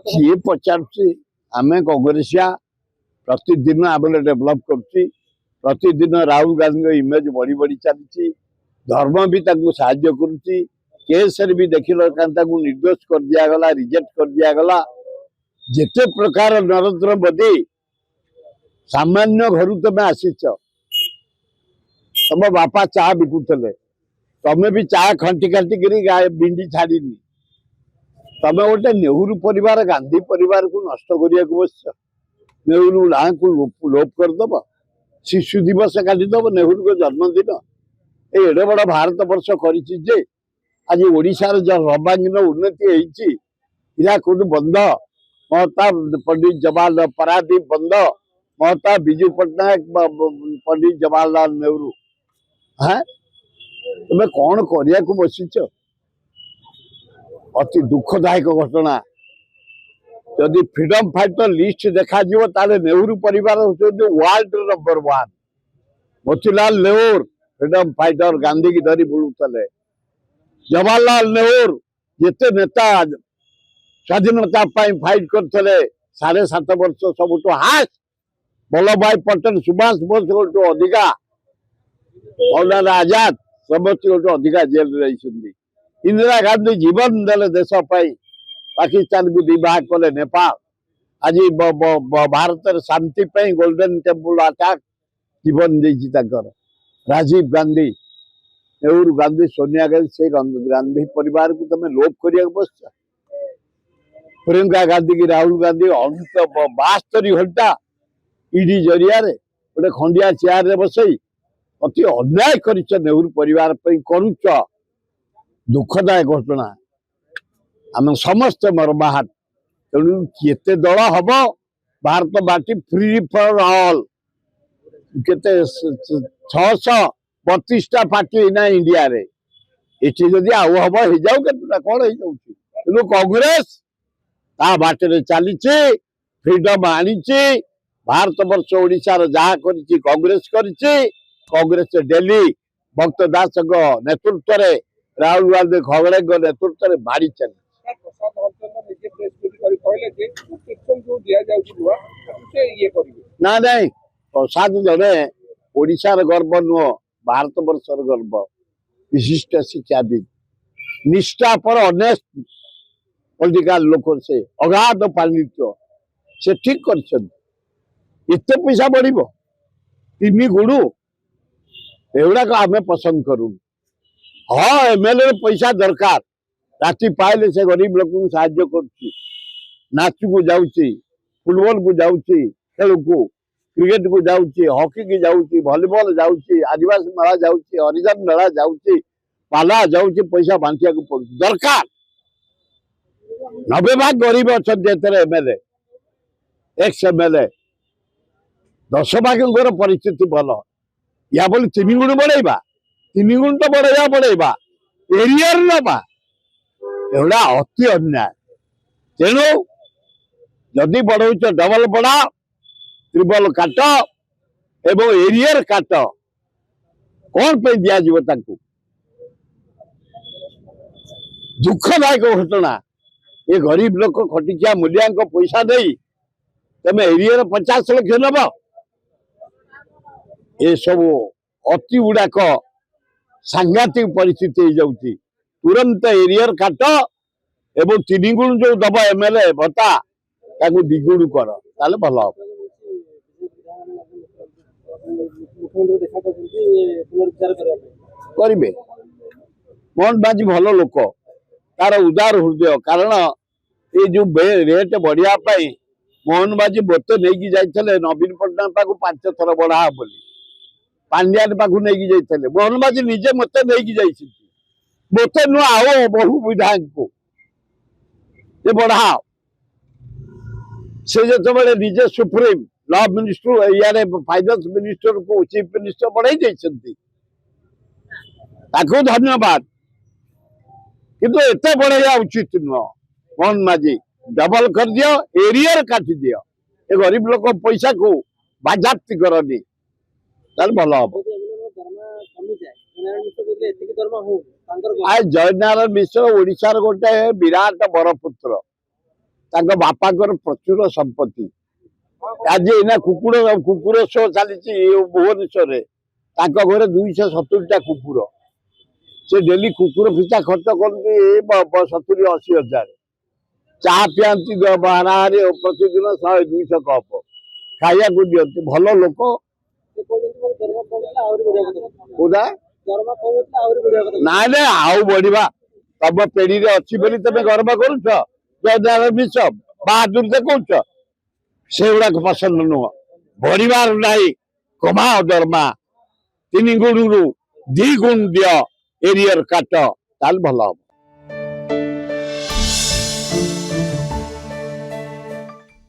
सी पचार आम कांग्रेसिया प्रतिदिन आम डेभलप प्रतिदिन राहुल गांधी इमेज बढ़ी बढ़ी चली धर्म भी साहाय्य करुच्ची केसरे भी देख निर्दोष कर दिगला रिजेक्ट कर दिगला जिते प्रकार नरेंद्र मोदी सामान्य घर तुम आसीच तुम बापा चा बिकुले तमें भी चा खंटी खाटी बिंडी छाड़ी तमें गोटे नेहरू परिवार गांधी परिवार को नष्ट करने को बस नेहरू ना को लोप करदब शिशु दिवस काटिदब नेहरू को जन्मदिन ये एडे बड़ भारत वर्ष कर आज ओडिशार सर्वांगीन उन्नति इरा कौन बंद महता पंडित जवाहरलाल पारादीप बंद महता विजु पट्टनायक पंडित जवाहरलाल नेहरू हाँ तुम्हें कौन करने को बसीच अति दुखदायक घटना जदि फ्रीडम फाइटर लिस्ट देखा नेहरू परिवार world number 1 Motilal Nehru freedom fighter Gandhi की धरी बुलूले जवाहरलाल नेहरू जिते नेता स्वाधीनता फाइट करते 7.5 वर्ष सबुठ हास वल्लभ भाई पटेल सुभाष बोस गोटू अधिका मौलाना आजाद समस्त गोटू अधिका जेल रही इंदिरा गांधी जीवन देले देश पाकिस्तान को दिवाह कले नेपाल आज भारत शांति गोल्डन टेम्पल अटैक जीवन देकर राजीव गांधी नेहरू गांधी सोनिया गांधी से गांधी परिवार को तुम लोप कर बस प्रियंका गांधी की राहुल गांधी 72 घंटा ईडी जरिया गोटे खंडिया चेयर बसई अति अन्याय कर नेहरू परिवार करुच दुखदायक घटना आम समस्त मर्माहत तेणु केते दल हम भारत बाटी फ्री फॉर ऑल केते 632टा पार्टी ना इंडिया रे इठी जदि आउ हम हो जाऊ केतटा कोन हो जाउची तेणु कांग्रेस ता बाटे चली फ्रीडम आनी भारत वर्ष ओडिशा जहा करिछि कांग्रेस डेली भक्त दास नेतृत्व रे राहुल गांधी खगड़े नेतृत्व में बाड़ी चली ना नहीं प्रसाद जड़े ओडिशार गर्व नुह भारत वर्षर गर्व विशिष्ट शिक्षाविद निष्ठा पर अनेस्ट पॉलिटिकल लोक से अगाध पांडित्य से ठीक कर पैसा बढ़ 3 गुण एगुड़ाक आम पसंद करूँ हाँ एमएलए पैसा दरकार राति पाइले से गरीब लोक साहाय्य कर नाच को जाऊँगी फुटबॉल को जाऊँगी खेल को क्रिकेट को जाऊँगी हॉकी की जाऊँगी वॉलीबॉल जाऊँगी आदिवासी मेला जाऊँगी हरिजन मेला जाऊँगी पाला जाऊँगी पैसा बांटिया को पड़ दरकार 90 भाग गरीब अच्छा एमएलए एक्स एमएलए 10 भाग परिस्थिति भल या बोली 3 गुण बढ़ेगा 3 गुण तो बढ़ेगा एरियर नवा एगुड़ा अति अन्याय तेणु जदि बढ़ौच डबल बढ़ा ट्रिपल काट एवं एरियर काट कौन पे दिज्व दुखदायक घटना ये गरीब लोक खटिकिया मूलिया पैसा दे तमें एरियर 50 लाख नब ये सब अति गुड़ाक सांघातिक परिस्थिति हो जाउची तुरंत एरियर काट एवं 3 गुण जो दब एमएलए भत्ता ताकू 2 गुण कर ताले भल करेंगे मोहन बाजी भल लोक तार उदार हृदय कारण ये जो रेट बढ़िया मोहन बाजी मत नहीं जाते नवीन पट्टनायक पाक 5 थर बढ़ा बोली पांड्यान पाक नहीं जाते मोहन बाजी निजे मत नहीं जाती मत नु आओ बहु विधायक को बढ़ा से जो निजे सुप्रीम लॉ मिनिस्टर या फाइनेंस मिनिस्टर को चीफ मिनिस्टर बढ़ाई धन्यवाद किंतु एत बढ़ाया उचित नुह मोहन माझी डबल कर दियो एरियर काटी दियो ये गरीब लोक पैसा को बाजाप्ति करनी भल हम ଜୟନାରାୟଣ ମିଶ୍ର ଓଡିଶାର ଗୋଟେ ବିରାଟ ବରପୁତ୍ର। ତାଙ୍କ ବାପାଙ୍କର ପ୍ରଚୁର ସମ୍ପତ୍ତି। ଆଜି ଏଇନା କୁକୁର ଶୋ ଚାଲିଛି ଭୁବନେଶ୍ୱରରେ। ତାଙ୍କ ଘରେ 270ଟା କୁକୁର। ସେ ଡେଲି କୁକୁର ପିଛା ଖର୍ଚ୍ଚ କରନ୍ତି 70-80 ହଜାର। ଚାହା ପିଆନ୍ତି ବାହାରେ ପ୍ରତିଦିନ 100-200 କପ୍ ଖାଇବାକୁ ଦିଅନ୍ତି। ଭଲ ଲୋକ। କୋଉଟା ନାଇଁ ନାଇଁ ଆଉ ବଢିବା ତମ ପିଢିରେ ଅଛି ବୋଲି ତମେ ଗର୍ବ କରୁଛ। ଜୟନାରାୟଣ ମିଶ୍ର ବାହାଦୁର ଦେଖଉଛ, ସେଗୁଡାକ ପସନ୍ଦ ନୁହଁ। ବଢିବାର ନାହିଁ, କମାଅ ଦରମା। 3 ଗୁଣରୁ 2 ଗୁଣ ଦିଅ ଏରିୟର କାଟ, ତାହେଲେ ଭଲ ହବ।